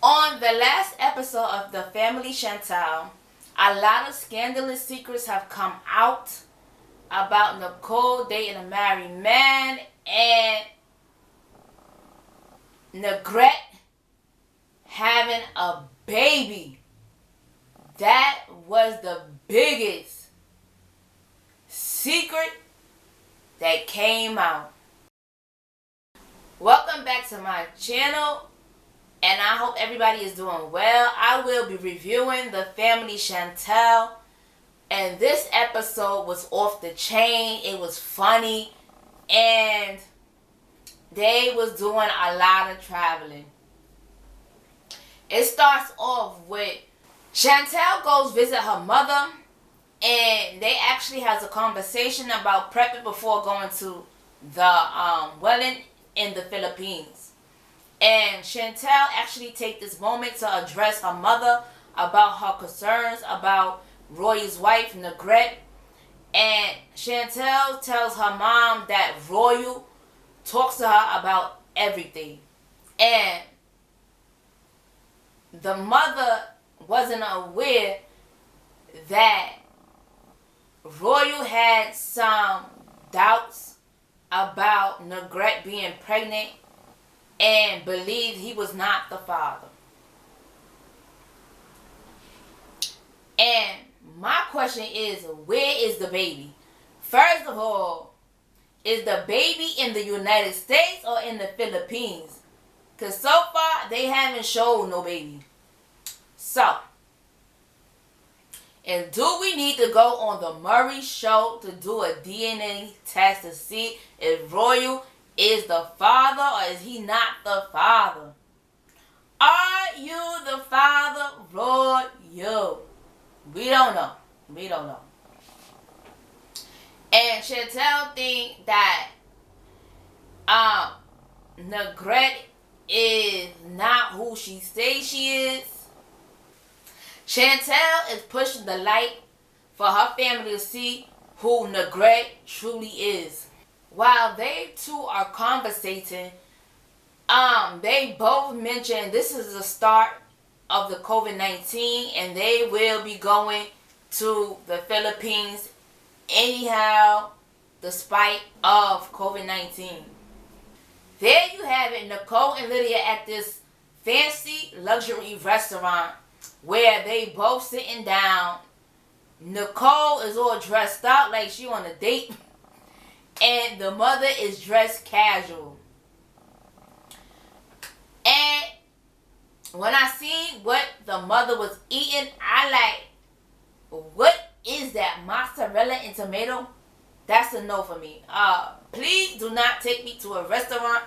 On the last episode of The Family Chantel, a lot of scandalous secrets have come out about Nicole dating a married man and Everrett having a baby. That was the biggest secret that came out. Welcome back to my channel, and I hope everybody is doing well. I will be reviewing The Family Chantel, and this episode was off the chain. It was funny, and they was doing a lot of traveling. It starts off with Chantel goes visit her mother, and they actually has a conversation about prepping before going to the wedding in the Philippines. And Chantel actually take this moment to address her mother about her concerns about Roy's wife, Everrett. And Chantel tells her mom that Roy talks to her about everything. And the mother wasn't aware that Roy had some doubts about Everrett being pregnant and believed he was not the father. And my question is, where is the baby? First of all, is the baby in the United States or in the Philippines? Because so far, they haven't showed no baby. So, and do we need to go on the Murray show to do a DNA test to see if Roy is the father or is he not the father? Are you the father, Roy? We don't know. We don't know. And Chantel think that Everrett is not who she says she is. Chantel is pushing the light for her family to see who Everrett truly is. While they two are conversating, they both mention this is the start of the COVID-19 and they will be going to the Philippines anyhow, despite of COVID-19. There you have it, Nicole and Lydia at this fancy luxury restaurant where they both sitting down. Nicole is all dressed up like she on a date, and the mother is dressed casual. And when I seen what the mother was eating, I like, what is that, mozzarella and tomato? That's a no for me. Please do not take me to a restaurant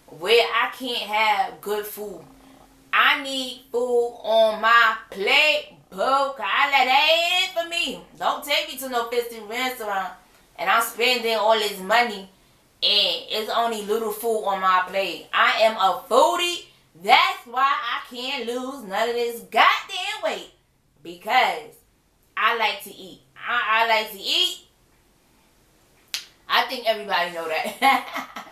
where I can't have good food. I need food on my plate, boo. That ain't for me. Don't take me to no fancy restaurant and I'm spending all this money and it's only little food on my plate. I am a foodie. That's why I can't lose none of this goddamn weight. Because I like to eat. I like to eat. I think everybody know that.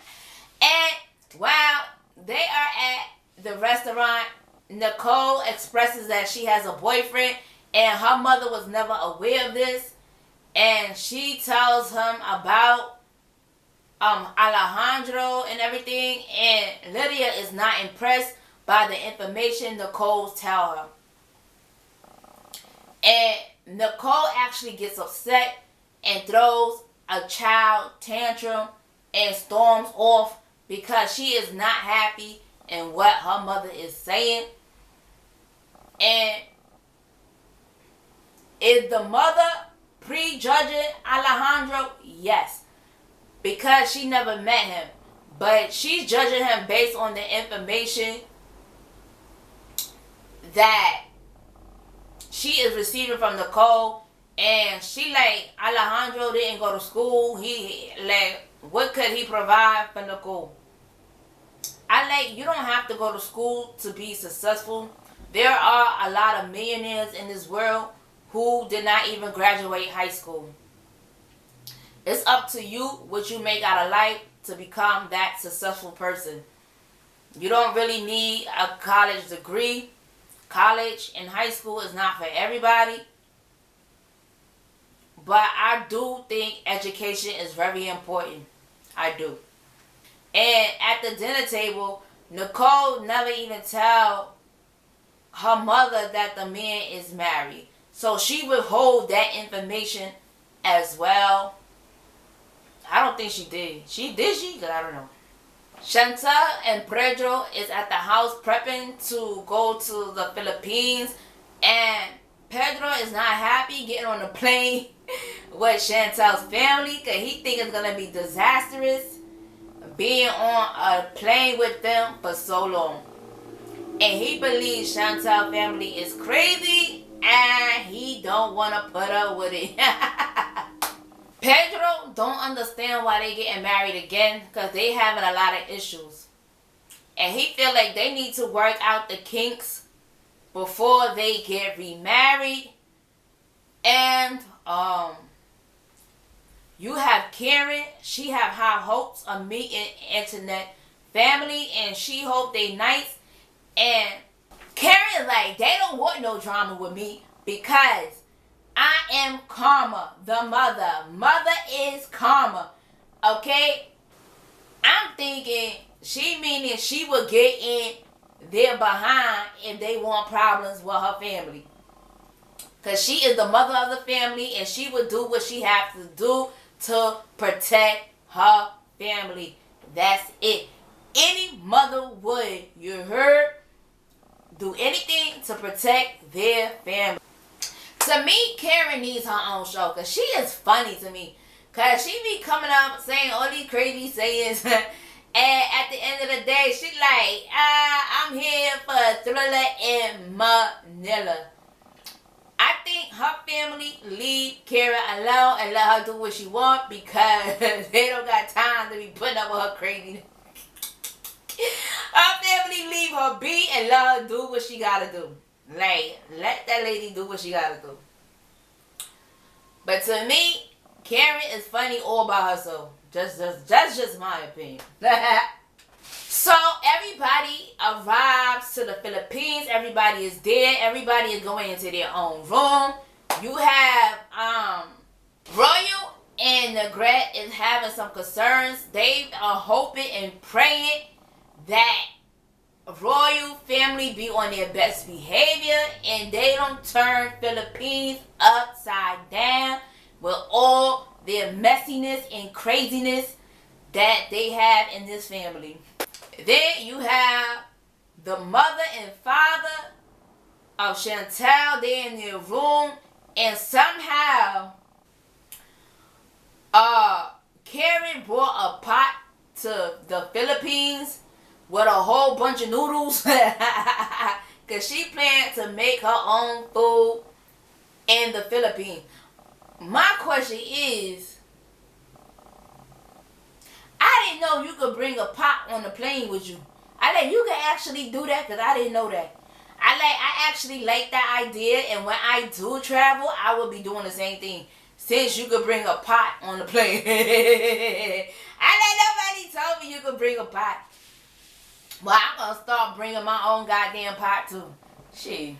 And while they are at the restaurant, Nicole expresses that she has a boyfriend and her mother was never aware of this. And she tells him about Alejandro and everything, and Lydia is not impressed by the information Nicole tells her. And Nicole actually gets upset and throws a child tantrum and storms off because she is not happy in what her mother is saying. And is the mother prejudging Alejandro? Yes, because she never met him, but she's judging him based on the information that she is receiving from Nicole. And she like, Alejandro didn't go to school. He like, what could he provide for Nicole? I like, you don't have to go to school to be successful. There are a lot of millionaires in this world who did not even graduate high school. It's up to you what you make out of life to become that successful person. You don't really need a college degree. College and high school is not for everybody. But I do think education is very important. I do. And at the dinner table, Nicole never even tell her mother that the man is married. So she withhold that information as well. I don't think she did. She did she? Because I don't know. Chantel and Pedro is at the house prepping to go to the Philippines. And Pedro is not happy getting on the plane with Chantel's family because he thinks it's going to be disastrous being on a plane with them for so long. And he believes Chantel's family is crazy and he don't want to put up with it. Pedro don't understand why they getting married again because they having a lot of issues. And he feel like they need to work out the kinks before they get remarried. And you have Karen. She have high hopes of meeting Angenetts family and she hope they nice. And Karen is like, they don't want no drama with me because I am karma, the mother. Mother is karma. Okay? I'm thinking she meaning she will get in their behind if they want problems with her family. Because she is the mother of the family and she will do what she has to do to protect her family. That's it. Any mother would, you heard, do anything to protect their family. To me, Karen needs her own show because she is funny to me. Because she be coming up saying all these crazy sayings. And at the end of the day, she like, I'm here for Thrilla in Manila. I think her family leave Karen alone and let her do what she want because they don't got time to be putting up with her crazy. Her family leave her be and let her do what she gotta do. Like, let that lady do what she gotta do. But to me, Karen is funny all by herself. That's just my opinion. So everybody arrives to the Philippines. Everybody is there. Everybody is going into their own room. You have Royal and Angenetts is having some concerns. They are hoping and praying that Royal family be on their best behavior and they don't turn Philippines upside down with all their messiness and craziness that they have in this family. Then you have the mother and father of Chantel. They're in their room and somehow Karen brought a pot to the Philippines with a whole bunch of noodles because she planned to make her own food in the Philippines. My question is, I didn't know you could bring a pot on the plane with you. I like you can actually do that because I didn't know that. I actually like that idea, and when I do travel, I will be doing the same thing. Since you could bring a pot on the plane. I like nobody told me you could bring a pot. Well, I'm going to start bringing my own goddamn pot too. Shit.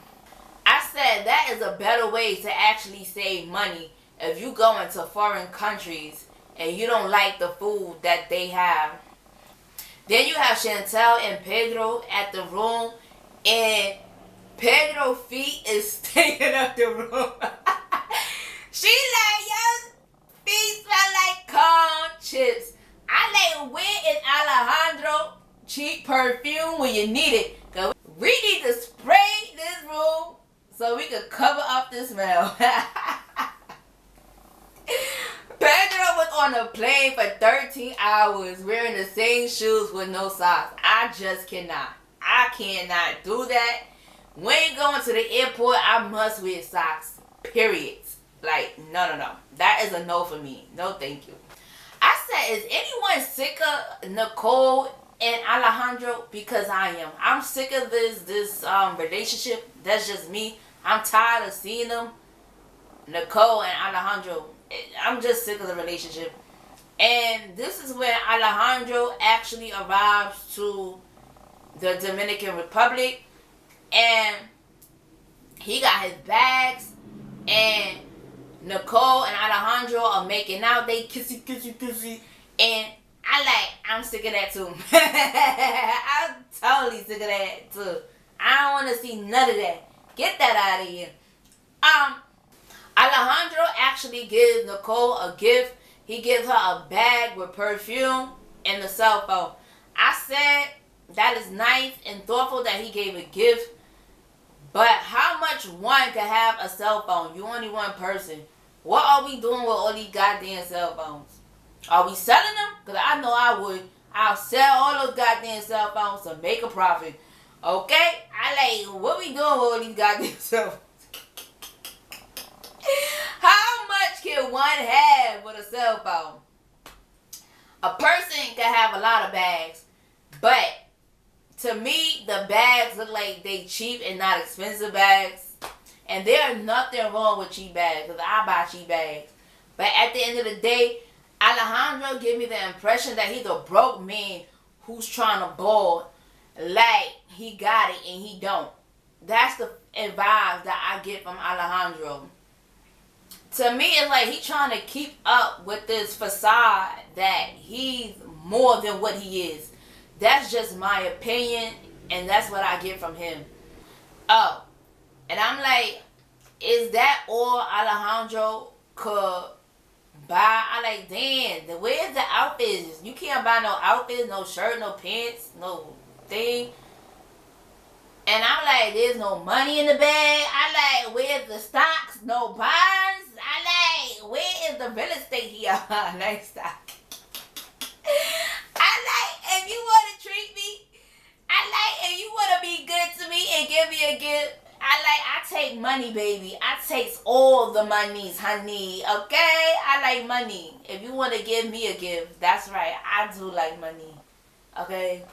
I said that is a better way to actually save money if you go into foreign countries and you don't like the food that they have. Then you have Chantel and Pedro at the room and Pedro's feet is sticking up the room. She like, your feet smell like corn chips. I like, where is Alejandro cheap perfume when you need it? Cause we need to spray this room so we can cover up the smell. Pedro was on a plane for 13 hours wearing the same shoes with no socks. I just cannot. I cannot do that. When going to the airport, I must wear socks. Period. Like, no. That is a no for me. No, thank you. I said, is anyone sick of Nicole and Alejandro? Because I am. I'm sick of this relationship. That's just me. I'm tired of seeing them. Nicole and Alejandro. I'm just sick of the relationship. And this is when Alejandro actually arrives to the Dominican Republic, and he got his bags, and Nicole and Alejandro are making out. They kissy, kissy, kissy, and I'm sick of that too. I'm totally sick of that too. I don't want to see none of that. Get that out of here. Alejandro actually gives Nicole a gift. He gives her a bag with perfume and a cell phone. I said that is nice and thoughtful that he gave a gift. But how much one can have a cell phone? You only one person. What are we doing with all these goddamn cell phones? Are we selling them? Because I know I would. I'll sell all those goddamn cell phones to make a profit. Okay? What we doing with all these goddamn cell phones? How much can one have with a cell phone? A person can have a lot of bags, but to me, the bags look like they cheap and not expensive bags. And there's nothing wrong with cheap bags, because I buy cheap bags. But at the end of the day, Alejandro give me the impression that he's a broke man who's trying to ball like he got it and he don't. That's the vibes that I get from Alejandro. To me, it's like he's trying to keep up with this facade that he's more than what he is. That's just my opinion, and that's what I get from him. Oh, and I'm like, is that all Alejandro could buy? I like, damn, where's the outfits? You can't buy no outfits, no shirt, no pants, no thing. And I'm like, there's no money in the bag. I like, where's the stocks? No bonds. I like, where is the real estate here? Nice stock. I like, if you want to treat me, I like, if you want to be good to me and give me a gift, I take money, baby. I take all the monies, honey. Okay? I like money. If you want to give me a gift, that's right. I do like money. Okay?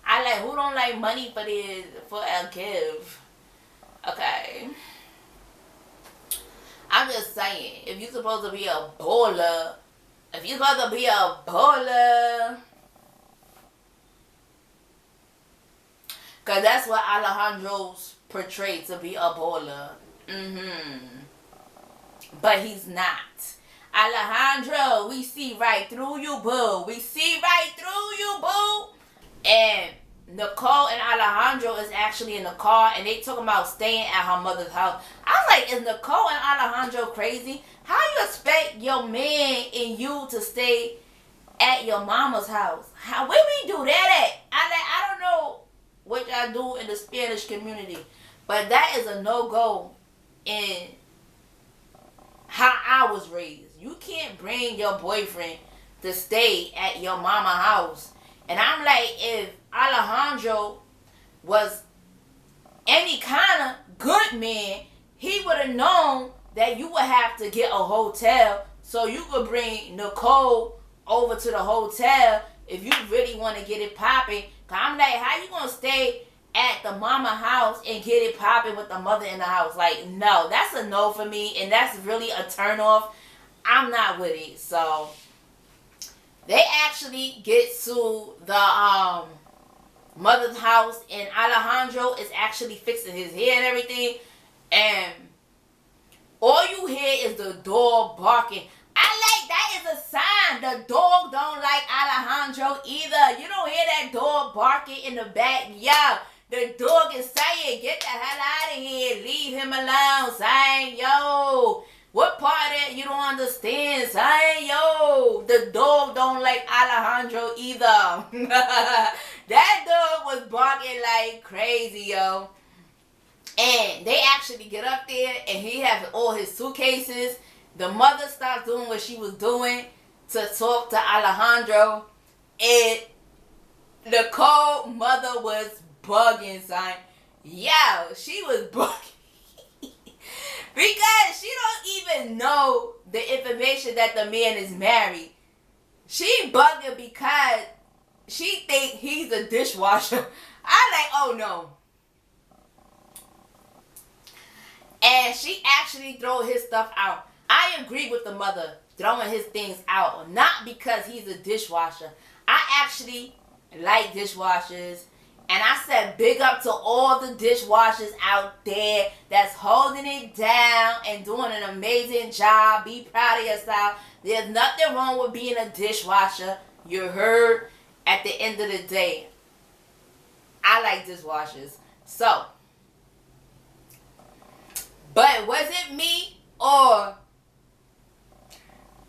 I like, who don't like money for a gift? Okay? I'm just saying, if you're supposed to be a baller, because that's what Alejandro's portrayed, to be a baller. But he's not. Alejandro, we see right through you, boo. We see right through you, boo. And Nicole and Alejandro is actually in the car, and they talking about staying at her mother's house. I was like, is Nicole and Alejandro crazy? How you expect your man and you to stay at your mama's house? Where we do that at? I don't know what y'all do in the Spanish community, but that is a no-go in how I was raised. You can't bring your boyfriend to stay at your mama's house. And I'm like, if Alejandro was any kind of good man, he would have known that you would have to get a hotel so you could bring Nicole over to the hotel if you really want to get it popping. Cause I'm like, how you gonna stay at the mama house and get it popping with the mother in the house? Like, no, that's a no for me, and that's really a turn off. I'm not with it. So they actually get to the mother's house, and Alejandro is actually fixing his hair and everything, and all you hear is the dog barking. I like, that is a sign. The dog don't like Alejandro either. You don't hear that dog barking in the backyard. The dog is saying, get the hell out of here. Leave him alone. Saying, yo, what part of that you don't understand? Saying, yo, the dog don't like Alejandro either. That dog was barking like crazy, yo. And they actually get up there, and he has all his suitcases. The mother stopped doing what she was doing to talk to Alejandro. And Nicole's mother was bugging, son. Yo, she was bugging. Because she don't even know the information that the man is married. She bugging because she think he's a dishwasher. I like, oh no. And she actually throw his stuff out. I agree with the mother throwing his things out. Not because he's a dishwasher. I actually like dishwashers. And I said big up to all the dishwashers out there that's holding it down and doing an amazing job. Be proud of yourself. There's nothing wrong with being a dishwasher. You heard? At the end of the day, I like dishwashers. So, but was it me or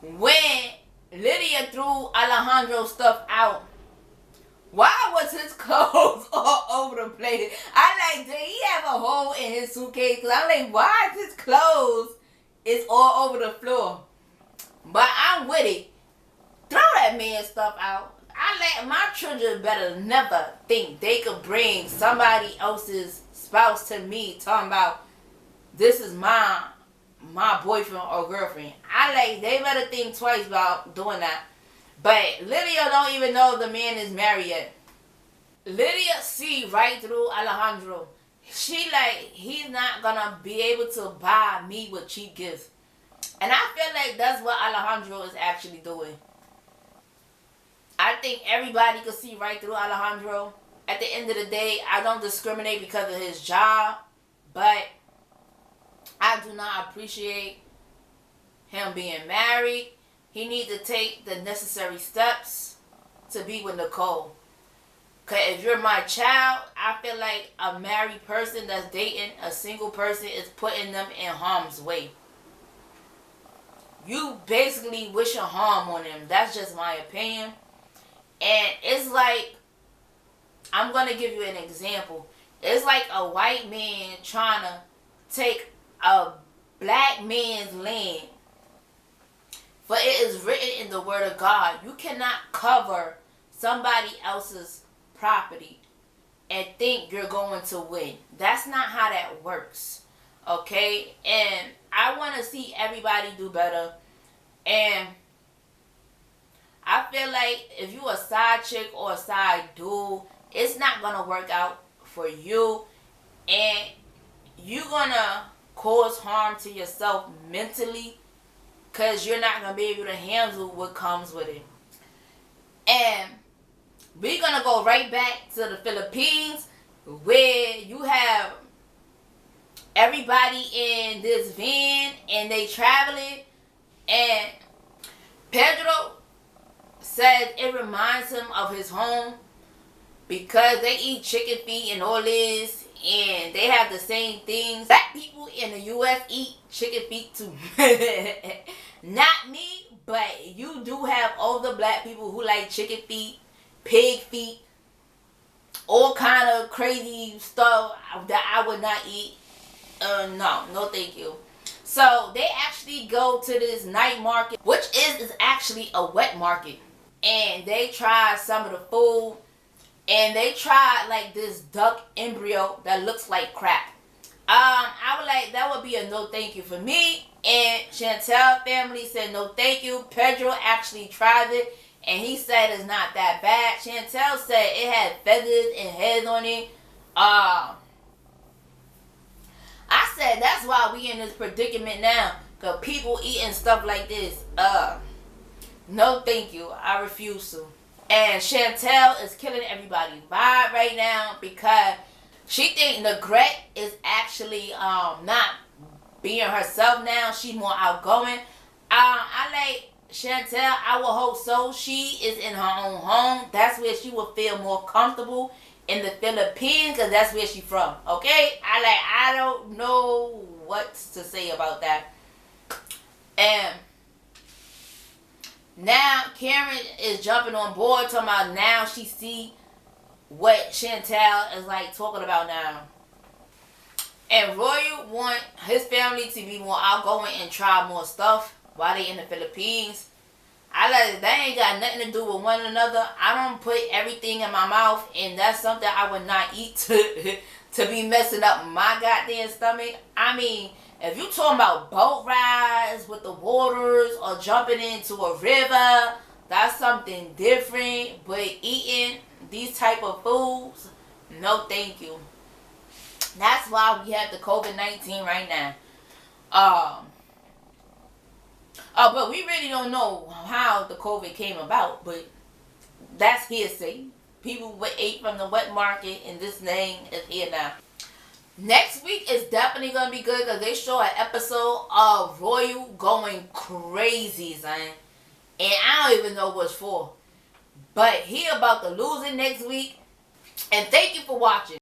when Lydia threw Alejandro's stuff out? Why was his clothes all over the place? I like, did he have a hole in his suitcase? Because I'm like, why is his clothes is all over the floor? But I'm with it. Throw that man's stuff out. I like, my children better never think they could bring somebody else's spouse to me talking about this is my boyfriend or girlfriend. I like, they better think twice about doing that. But Lydia don't even know the man is married yet. Lydia see right through Alejandro. She like, he's not gonna be able to buy me with cheap gifts. And I feel like that's what Alejandro is actually doing. I think everybody could see right through Alejandro. At the end of the day, I don't discriminate because of his job. But I do not appreciate him being married. He needs to take the necessary steps to be with Nicole. Because if you're my child, I feel like a married person that's dating a single person is putting them in harm's way. You basically wishing harm on them. That's just my opinion. And it's like, I'm going to give you an example. It's like a white man trying to take a black man's land. For it is written in the word of God, you cannot cover somebody else's property and think you're going to win. That's not how that works. Okay? And I want to see everybody do better. And I feel like if you a side chick or a side dude, it's not going to work out for you. And you're going to cause harm to yourself mentally. Because you're not going to be able to handle what comes with it. And we're going to go right back to the Philippines. Where you have everybody in this van. And they traveling. And Pedro says it reminds him of his home. Because they eat chicken feet and all this. And they have the same things. Black people in the U.S. eat chicken feet too. Not me, but you do have older black people who like chicken feet, pig feet, all kind of crazy stuff that I would not eat. No thank you. So they actually go to this night market, which is actually a wet market. And they try some of the food. And they tried like this duck embryo that looks like crap. I would like, that would be a no thank you for me. And Chantel family said no thank you. Pedro actually tried it and he said it's not that bad. Chantel said it had feathers and heads on it. I said that's why we in this predicament now. Cause people eating stuff like this. No thank you. I refuse to. And Chantel is killing everybody's vibe right now because she think Negrete is actually not being herself now. She's more outgoing. I like Chantel. I would hope so. She is in her own home. That's where she will feel more comfortable in the Philippines because that's where she's from. Okay? I don't know what to say about that. And now Karen is jumping on board talking about now she see what Chantel is like talking about now. And Royal want his family to be more outgoing and try more stuff while they in the Philippines. I like, that ain't got nothing to do with one another. I don't put everything in my mouth and that's something I would not eat to be messing up my goddamn stomach. I mean, if you talking about boat rides with the waters or jumping into a river, that's something different. But eating these type of foods, no thank you. That's why we have the COVID-19 right now. But we really don't know how the COVID came about. But that's hearsay. people ate from the wet market, and this thing is here now. Next week is definitely gonna be good because they show an episode of Royal going crazy, son. And I don't even know what's for. But he about to lose it next week. And thank you for watching.